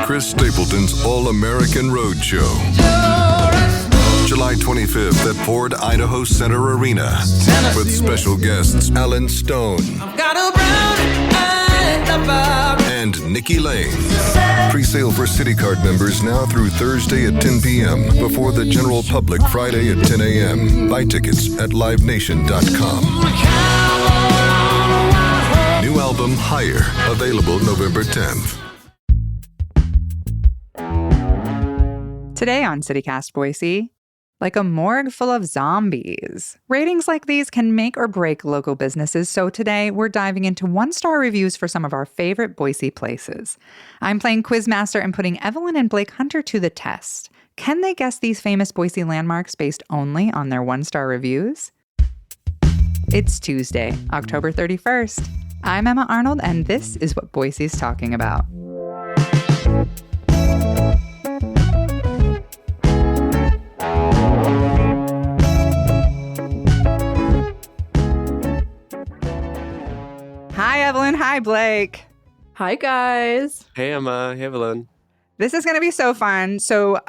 Chris Stapleton's All-American Roadshow. July 25th at Ford Idaho Center Arena with special guests Alan Stone and Nikki Lane. Pre-sale for City Card members now through Thursday at 10 p.m. before the general public Friday at 10 a.m. Buy tickets at livenation.com. New album Higher, available November 10th. Today on CityCast Boise, like a morgue full of zombies. Ratings like these can make or break local businesses, so today we're diving into one-star reviews for some of our favorite Boise places. I'm playing quizmaster and putting Evelyn and Blake Hunter to the test. Can they guess these famous Boise landmarks based only on their one-star reviews? It's Tuesday, October 31st. I'm Emma Arnold, and this is what Boise's talking about. Hi, Evelyn. Hi, Blake. Hi, guys. Hey, Emma. Hey, Evelyn. This is going to be so fun. So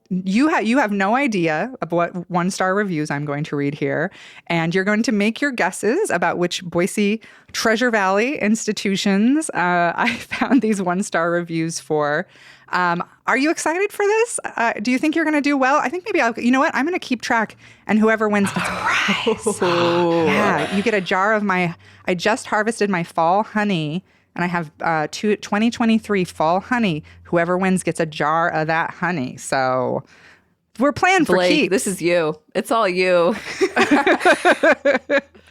you have no idea of what one-star reviews I'm going to read here, and you're going to make your guesses about which Boise Treasure Valley institutions I found these one-star reviews for. Are you excited for this? Do you think you're going to do well? I think maybe you know what? I'm going to keep track, and whoever wins gets a prize. Yeah, you get a jar of I just harvested my fall honey, and I have 2023 fall honey. Whoever wins gets a jar of that honey. So we're playing for keeps. This is you. It's all you.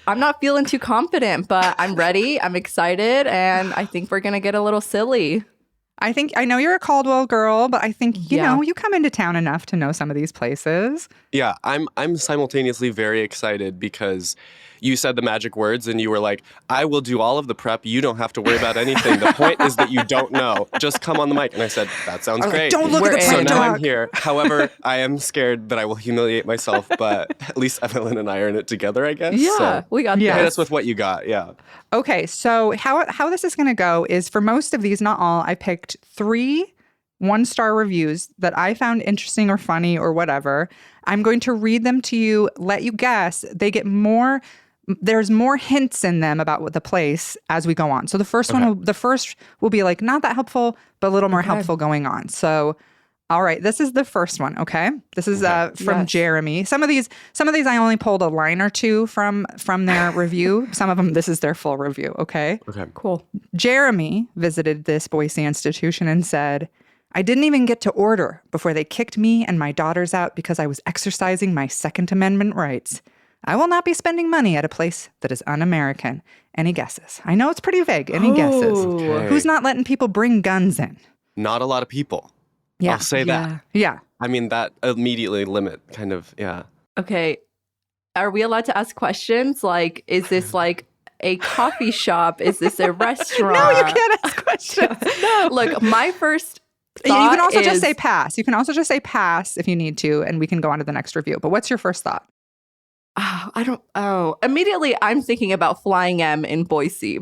I'm not feeling too confident, but I'm ready. I'm excited, and I think we're going to get a little silly. I know you're a Caldwell girl, but I think, you know, you come into town enough to know some of these places. Yeah, I'm simultaneously very excited because you said the magic words and you were like, I will do all of the prep. You don't have to worry about anything. The point is that you don't know. Just come on the mic. And I said, that sounds great. Like, don't look at the So prep now dog. I'm here. However, I am scared that I will humiliate myself, but at least Evelyn and I are in it together, I guess. Yeah, so we got hit this. us with what you got. Yeah. Okay, so how this is going to go is for most of these, not all, I picked 3 one-star reviews that I found interesting or funny or whatever. I'm going to read them to you, let you guess. They get more. There's more hints in them about what the place as we go on. So the first will be like not that helpful, but a little more helpful going on. So, all right, this is the first one. Okay, this is from Jeremy. Some of these I only pulled a line or two from their review. Some of them, this is their full review. Okay, Cool. Jeremy visited this Boise institution and said, I didn't even get to order before they kicked me and my daughters out because I was exercising my Second Amendment rights. I will not be spending money at a place that is un-American. Any guesses? I know it's pretty vague. Any guesses? Okay. Who's not letting people bring guns in? Not a lot of people. Yeah. I'll say that. Yeah. I mean, that immediately limit kind of, yeah. Okay. Are we allowed to ask questions? Like, is this like a coffee shop? Is this a restaurant? No, you can't ask questions. Look, my first You can also thought just is- say pass. You can also just say pass if you need to, and we can go on to the next review. But what's your first thought? Immediately I'm thinking about Flying M in Boise.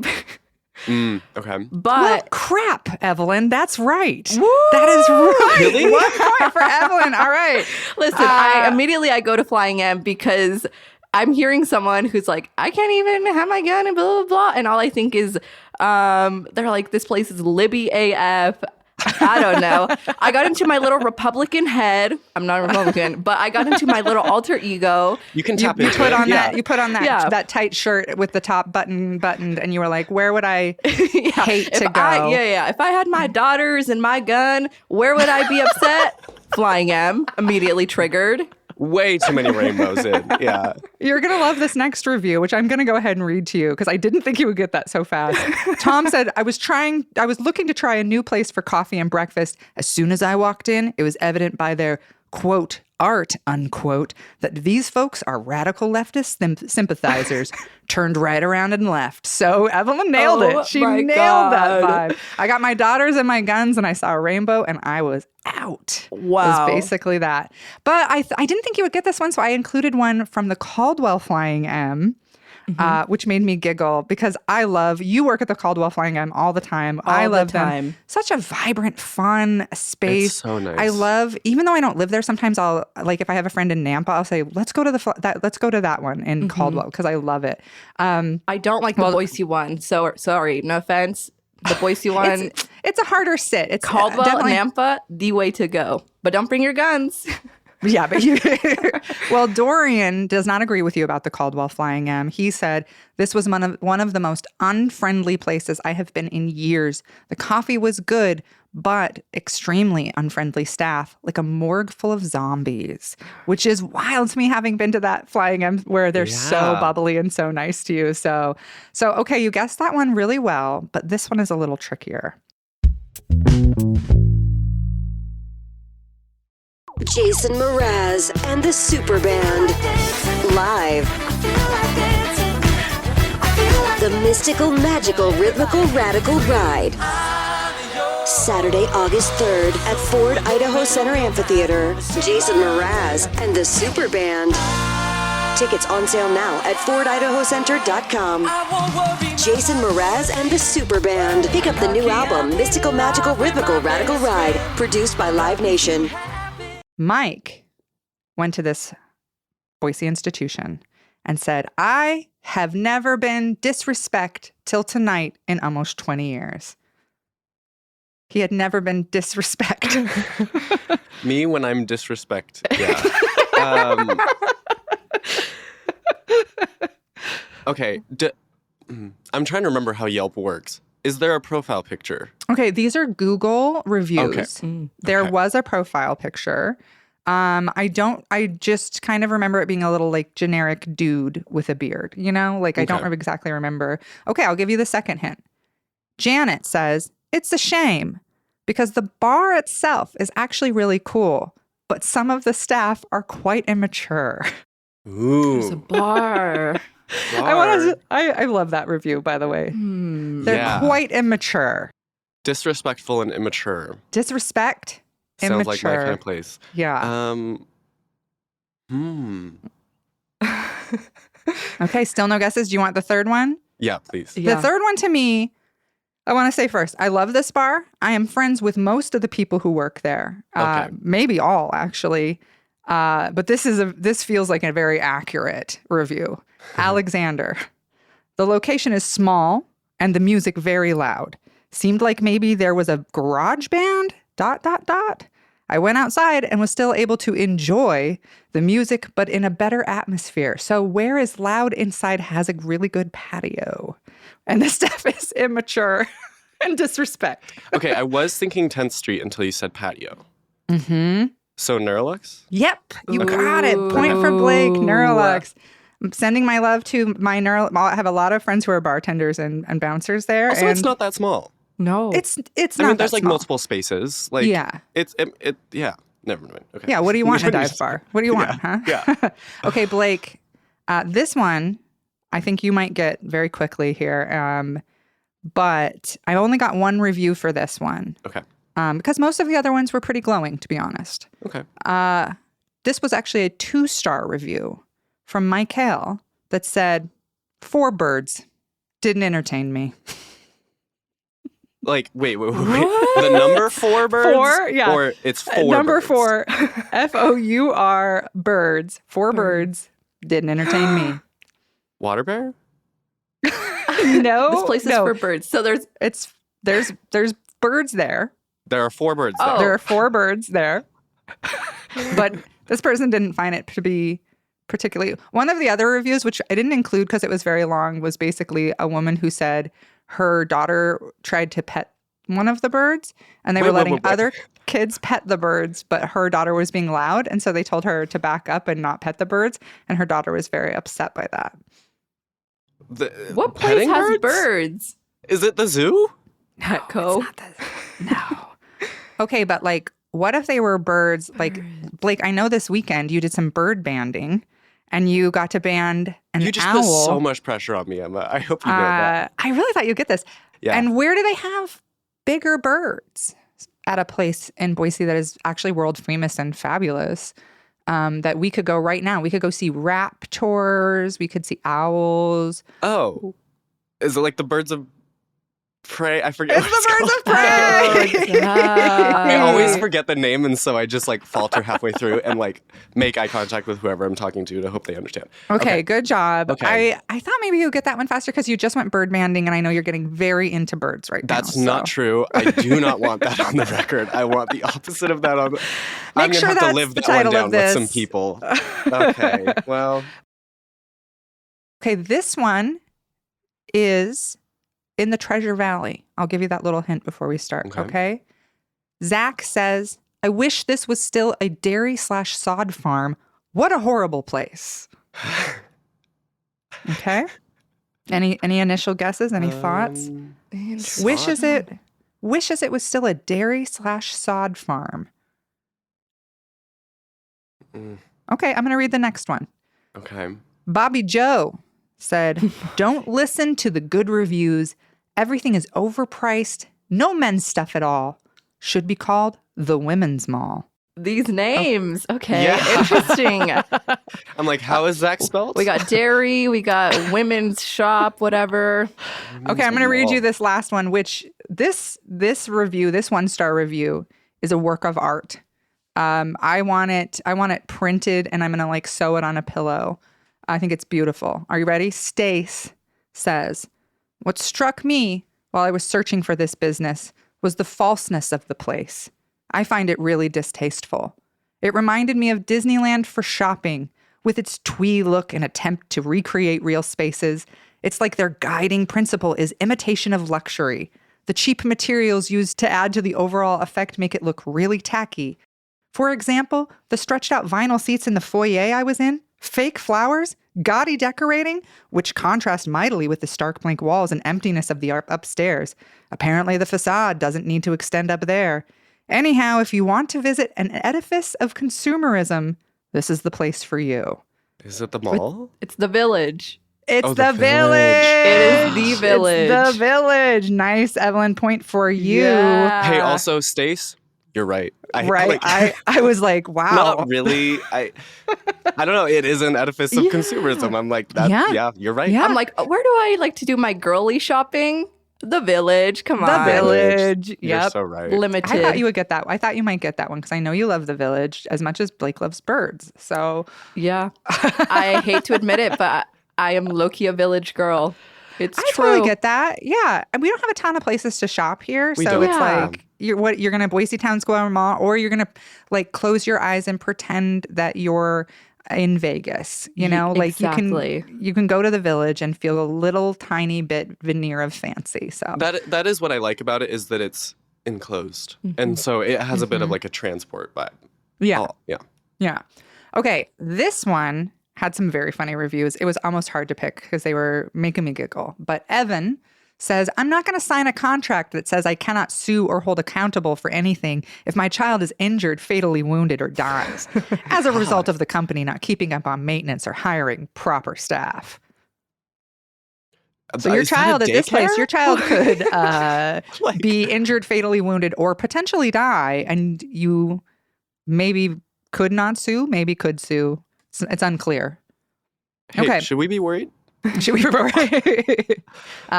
Okay. But Well, crap, Evelyn. That's right. Woo! That is right. Really? 1 point for Evelyn. All right. listen, I go to Flying M because I'm hearing someone who's like, I can't even have my gun and blah, blah, blah. And all I think is, they're like, this place is Libby AF. I don't know. I got into my little Republican head. I'm not a Republican, but I got into my little alter ego. You can tap You into put it. on Yeah. that tight shirt with the top buttoned, and you were like, where would I hate to go? If I had my daughters and my gun, where would I be upset? Flying M, immediately triggered. Way too many rainbows in. Yeah. You're going to love this next review, which I'm going to go ahead and read to you because I didn't think you would get that so fast. Tom said, I was looking to try a new place for coffee and breakfast. As soon as I walked in, it was evident by their, quote, art, unquote, that these folks are radical leftist sympathizers. Turned right around and left. So Evelyn nailed it. She nailed that vibe. I got my daughters and my guns and I saw a rainbow and I was out. Wow. It was basically that. But I didn't think you would get this one, so I included one from the Caldwell Flying M. which made me giggle because you work at the Caldwell Flying M all the time. I love them. Such a vibrant, fun space. It's so nice. I love, even though I don't live there, sometimes I'll, like if I have a friend in Nampa, I'll say, let's go to that one in Caldwell because I love it. I don't like the Boise one. So sorry, no offense. The Boise one. It's a harder sit. It's Caldwell, Nampa, the way to go. But don't bring your guns. Yeah, but well, Dorian does not agree with you about the Caldwell Flying M. He said, this was one of the most unfriendly places I have been in years. The coffee was good, but extremely unfriendly staff, like a morgue full of zombies, which is wild to me, having been to that Flying M where they're so bubbly and so nice to you. So okay, you guessed that one really well, but this one is a little trickier. Jason Mraz and the Super Band. Live. The mystical, magical, rhythmical, radical ride. Saturday, August 3rd at Ford Idaho Center Amphitheater. Jason Mraz and the Super Band. Tickets on sale now at FordIdahoCenter.com. Jason Mraz and the Super Band. Pick up the new album, Mystical, Magical, Rhythmical, Radical Ride, produced by Live Nation. Mike went to this Boise institution and said, I have never been disrespect till tonight in almost 20 years. He had never been disrespect. Me when I'm disrespect. Yeah. Okay. I'm trying to remember how Yelp works. Is there a profile picture? Okay, these are Google reviews. Okay. There was a profile picture. I just kind of remember it being a little like generic dude with a beard, you know? Like I don't exactly remember. Okay, I'll give you the second hint. Janet says, it's a shame because the bar itself is actually really cool, but some of the staff are quite immature. Ooh. There's a bar. I love that review, by the way. They're quite immature. Disrespectful and immature. Disrespect, Sounds immature. like my kind of place. Yeah. Okay, still no guesses. Do you want the third one? Yeah, please. The third one to me, I want to say first, I love this bar. I am friends with most of the people who work there. Maybe all, actually. But this feels like a very accurate review. Alexander. The location is small and the music very loud. Seemed like maybe there was a garage band, ... I went outside and was still able to enjoy the music, but in a better atmosphere. So where is loud inside has a really good patio. And the stuff is immature and disrespect. Okay, I was thinking 10th Street until you said patio. Mm-hmm. So Neurolux? Yep, you got it. Point for Blake, Neurolux. I'm sending my love to my I have a lot of friends who are bartenders and bouncers there. Also, and it's not that small. No. It's not I mean, there's that like small. multiple spaces. Like, Yeah. Yeah. Never mind. Okay. Yeah, what do you want in a dive bar? What do you want, huh? Yeah. Okay, Blake, this one, I think you might get very quickly here. But I only got one review for this one. Okay. Because most of the other ones were pretty glowing, to be honest. Okay. This was actually a 2-star review from Michael that said, 4 birds didn't entertain me. Like, wait. The number 4 birds? 4, yeah. Or it's 4 Number birds? 4, Four birds. 4 birds didn't entertain me. Water bear? No. This place is for birds. So there's birds there. There are 4 birds there. Oh. There are 4 birds there. But this person didn't find it to be particularly. One of the other reviews, which I didn't include because it was very long, was basically a woman who said her daughter tried to pet one of the birds and they were letting other kids pet the birds, but her daughter was being loud. And so they told her to back up and not pet the birds. And her daughter was very upset by that. What place has birds? Is it the zoo? Petco. No. Okay, but like, what if they were birds? Like, Blake, I know this weekend you did some bird banding and you got to band an owl. You just put so much pressure on me, Emma. I hope you know that. I really thought you'd get this. Yeah. And where do they have bigger birds? At a place in Boise that is actually world famous and fabulous. that we could go right now. We could go see raptors. We could see owls. Oh, is it like the birds of prey? I forget. It's the birds of prey. I always forget the name, and so I just like falter halfway through and like make eye contact with whoever I'm talking to hope they understand. Okay, good job. Okay. I thought maybe you'd get that one faster because you just went bird banding, and I know you're getting very into birds right now. That's not true. I do not want that on the record. I want the opposite of that on the... I'm sure going to have that's to live the that one title down of with this. some people. Okay, well... Okay, this one is in the Treasure Valley. I'll give you that little hint before we start, okay? Zach says, I wish this was still a dairy/sod farm. What a horrible place. Okay? Any initial guesses? Any thoughts? Wishes it was still a dairy/sod farm. Okay, I'm going to read the next one. Okay. Bobby Joe said, don't listen to the good reviews. Everything is overpriced. No men's stuff at all. Should be called the Women's Mall. These names. Okay. Yeah. Interesting. I'm like, how is Zach spelled? We got dairy. We got women's shop, whatever. Okay, I'm going to read you this last one, which this review, this 1-star review is a work of art. I want it printed and I'm going to like sew it on a pillow. I think it's beautiful. Are you ready? Stace says, what struck me while I was searching for this business was the falseness of the place. I find it really distasteful. It reminded me of Disneyland for shopping, with its twee look and attempt to recreate real spaces. It's like their guiding principle is imitation of luxury. The cheap materials used to add to the overall effect make it look really tacky. For example, the stretched out vinyl seats in the foyer I was in, fake flowers, gaudy decorating, which contrast mightily with the stark blank walls and emptiness of the upstairs. Apparently the facade doesn't need to extend up there. Anyhow, if you want to visit an edifice of consumerism, this is the place for you. Is it the mall? It's the Village. It's Oh, the the village. It is the Village. It's the Village. Nice, Evelyn. Point for you. Yeah. Hey, also, Stace, you're right. I was like, wow. Not really. I don't know. It is an edifice of consumerism. I'm like, yeah, you're right. Yeah. I'm like, where do I like to do my girly shopping? The Village. Come on. The Village. You're Yep. so right. Limited. I thought you would get that. I thought you might get that one because I know you love the Village as much as Blake loves birds. So Yeah. I hate to admit it, but I am low-key a Village girl. It's I true. totally get that. Yeah. And we don't have a ton of places to shop here. We So don't. it's Yeah. like you're gonna Boise Town Square Mall, or you're gonna like close your eyes and pretend that you're in Vegas. You know, like exactly. you can go to the Village and feel a little tiny bit veneer of fancy. So That is what I like about it, is that it's enclosed. And so it has a bit of like a transport vibe. yeah. Oh, yeah. Yeah. Okay. This one had some very funny reviews. It was almost hard to pick because they were making me giggle. But Evan says, I'm not going to sign a contract that says I cannot sue or hold accountable for anything if my child is injured, fatally wounded, or dies as a result of the company not keeping up on maintenance or hiring proper staff. So your Is that a child at this place, daycare? your child could be injured, fatally wounded, or potentially die, and you maybe could not sue, maybe could sue. It's unclear. Hey, Okay. should we be worried? Should we?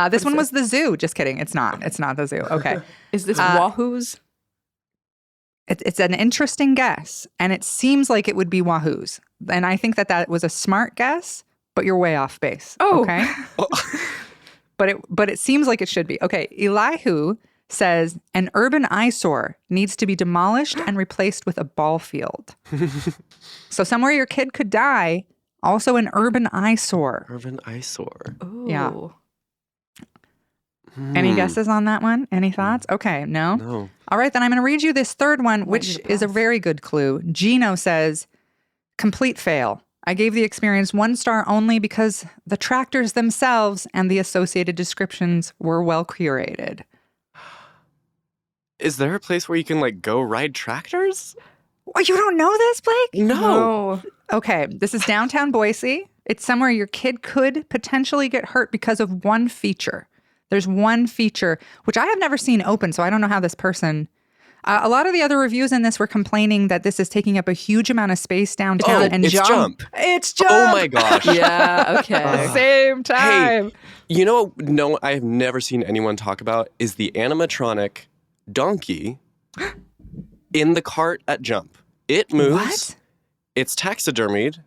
This one was the zoo. Just kidding. It's not. It's not the zoo. Okay. Is this Wahoo's? It's an interesting guess, and it seems like it would be Wahoo's. And I think that was a smart guess, but you're way off base. Oh. Okay. But it seems like it should be. Okay. Elihu says an urban eyesore needs to be demolished and replaced with a ball field. So somewhere your kid could die. Also an urban eyesore. Urban eyesore. Ooh. Yeah. Any guesses on that one? Any thoughts? Okay, no? No. All right, then I'm going to read you this third one, which is a very good clue. Gino says, complete fail. I gave the experience 1 star only because the tractors themselves and the associated descriptions were well curated. Is there a place where you can like go ride tractors? Oh, you don't know this, Blake? No. Okay, this is downtown Boise. It's somewhere your kid could potentially get hurt because of one feature. There's one feature, which I have never seen open, so I don't know how this person... A lot of the other reviews in this were complaining that this is taking up a huge amount of space downtown. And it's Jump. It's Jump. Oh my gosh. Yeah, okay. Same time. Hey, you know what? No, I have never seen anyone talk about is the animatronic donkey in the cart at Jump. It moves. What? It's taxidermied.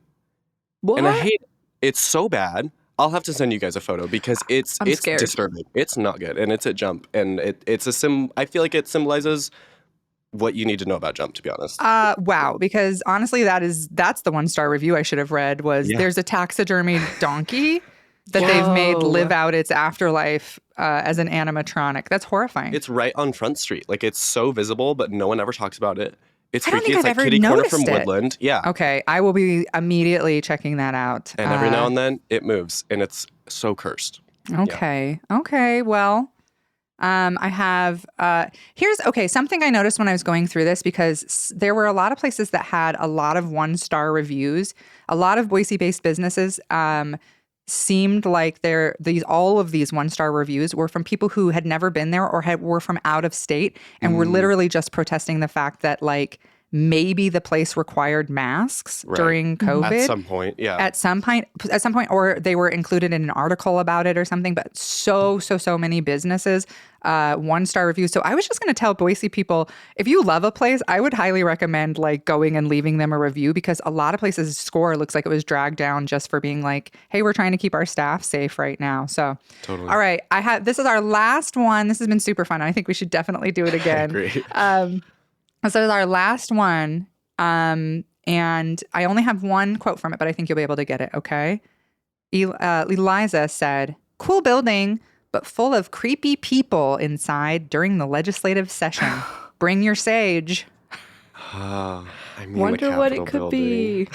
What? And I hate it. It's so bad. I'll have to send you guys a photo because it's scared. disturbing. It's not good. And it's at Jump. And it's I feel like it symbolizes what you need to know about Jump, to be honest. Wow. Because honestly, that's the 1-star review I should have read was there's a taxidermy donkey that they've made live out its afterlife as an animatronic. That's horrifying. It's right on Front Street. Like, it's so visible, but no one ever talks about it. It's I don't freaky. think It's I've like ever kitty corner noticed from it. Woodland. Yeah. Okay. I will be immediately checking that out. And every now and then it moves, and it's so cursed. Okay. Yeah. Okay. Well, I have something I noticed when I was going through this, because there were a lot of places that had a lot of 1-star reviews. A lot of Boise-based businesses seemed like all of these 1-star reviews were from people who had never been there or were from out of state and were literally just protesting the fact that like maybe the place required masks during COVID. At some point, yeah. At some point, or they were included in an article about it or something. But so many businesses, 1-star reviews. So I was just going to tell Boise people, if you love a place, I would highly recommend like going and leaving them a review, because a lot of places' score looks like it was dragged down just for being like, hey, we're trying to keep our staff safe right now. So, totally. All right, this is our last one. This has been super fun. I think we should definitely do it again. Great. So this is our last one, and I only have one quote from it, but I think you'll be able to get it, okay? Eliza said, "Cool building, but full of creepy people inside during the legislative session. Bring your sage." I mean, Wonder what it could be.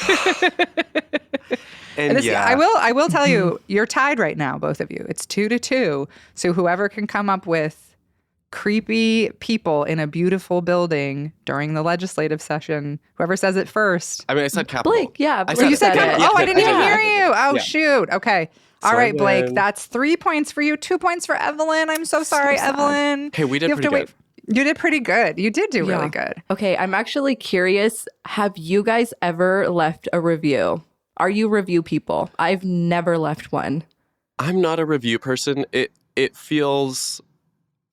And I will tell you, you're tied right now, both of you. It's 2-2. So whoever can come up with creepy people in a beautiful building during the legislative session, whoever says it first. I mean, I said Capitol. Blake, yeah. You said Capitol. Yeah, I didn't even hear you. Oh, Yeah. shoot. Okay. All So right, Blake. then- That's 3 points for you, 2 points for Evelyn. I'm so sorry, sad. Evelyn. Hey, we did You have pretty to wait. You did pretty good. You did do really good. Okay, I'm actually curious. Have you guys ever left a review? Are you review people? I've never left one. I'm not a review person. It feels...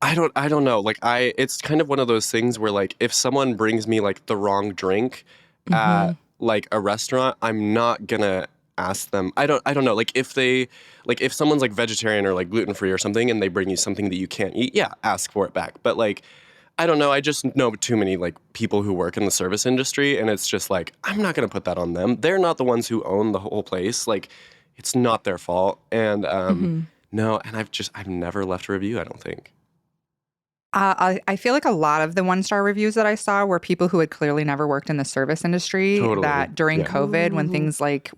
I don't know. Like it's kind of one of those things where like if someone brings me like the wrong drink at like a restaurant, I'm not gonna ask them. I don't know. Like if someone's like vegetarian or like gluten free or something and they bring you something that you can't eat, yeah, ask for it back. But like I don't know. I just know too many like people who work in the service industry, and it's just like I'm not gonna put that on them. They're not the ones who own the whole place. Like it's not their fault. And no, and I've never left a review, I don't think. I feel like a lot of the 1-star reviews that I saw were people who had clearly never worked in the service industry. Totally. That during COVID, when things like,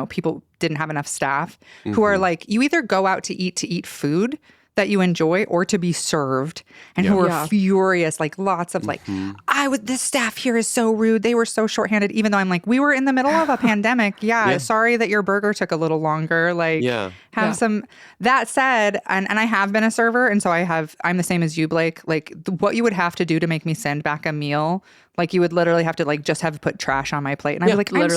people didn't have enough staff, who are like, you either go out to eat food that you enjoy or to be served, and who are furious, like lots of like, this staff here is so rude. They were so shorthanded, even though I'm like, we were in the middle of a pandemic. Yeah. Sorry that your burger took a little longer. Like have some, that said, and I have been a server. And so I'm the same as you, Blake. Like what you would have to do to make me send back a meal, like you would literally have to like just have put trash on my plate. And I'd be like, I'm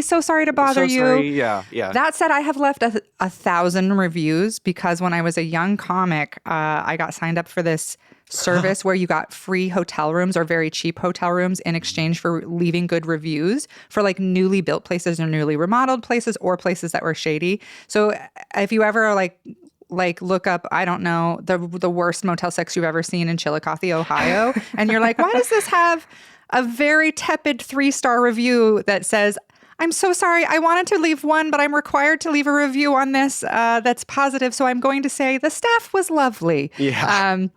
so sorry to bother you. Sorry. Yeah. That said, I have left 1,000 reviews because when I was a young comic, I got signed up for this service where you got free hotel rooms or very cheap hotel rooms in exchange for leaving good reviews for like newly built places or newly remodeled places or places that were shady. So if you ever like look up, I don't know, the worst Motel 6 you've ever seen in Chillicothe, Ohio, and you're like, why does this have a very tepid 3-star review that says, I'm so sorry, I wanted to leave one, but I'm required to leave a review on this that's positive, so I'm going to say the staff was lovely. Yeah.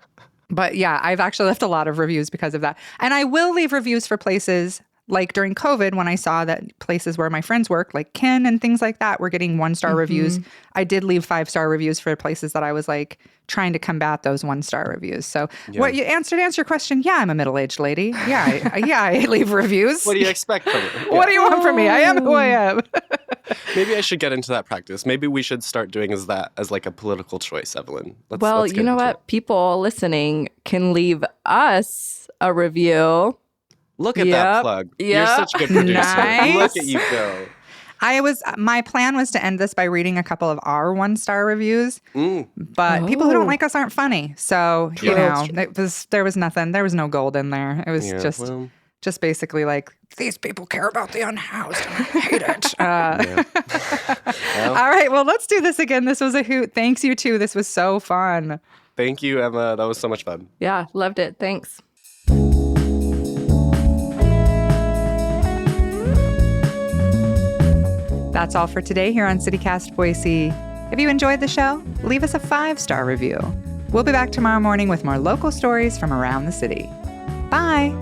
But yeah, I've actually left a lot of reviews because of that. And I will leave reviews for places like during COVID when I saw that places where my friends work, like Ken and things like that, were getting 1-star reviews. I did leave 5-star reviews for places that I was like trying to combat those 1-star reviews. So what you answer your question, yeah, I'm a middle-aged lady. Yeah, I leave reviews. What do you expect from me? What do you want from me? I am who I am. Maybe I should get into that practice. Maybe we should start doing that as like a political choice, Evelyn. Let's you know what? People listening can leave us a review. Look at that plug. You're such a good producer. Nice. Look at you go. My plan was to end this by reading a couple of our 1-star reviews, but people who don't like us aren't funny. So, you know, there was nothing. There was no gold in there. It was just basically like, these people care about the unhoused. I hate it. All right. Well, let's do this again. This was a hoot. Thanks, you two. This was so fun. Thank you, Emma. That was so much fun. Yeah, loved it. Thanks. That's all for today here on CityCast Boise. If you enjoyed the show, leave us a 5-star review. We'll be back tomorrow morning with more local stories from around the city. Bye.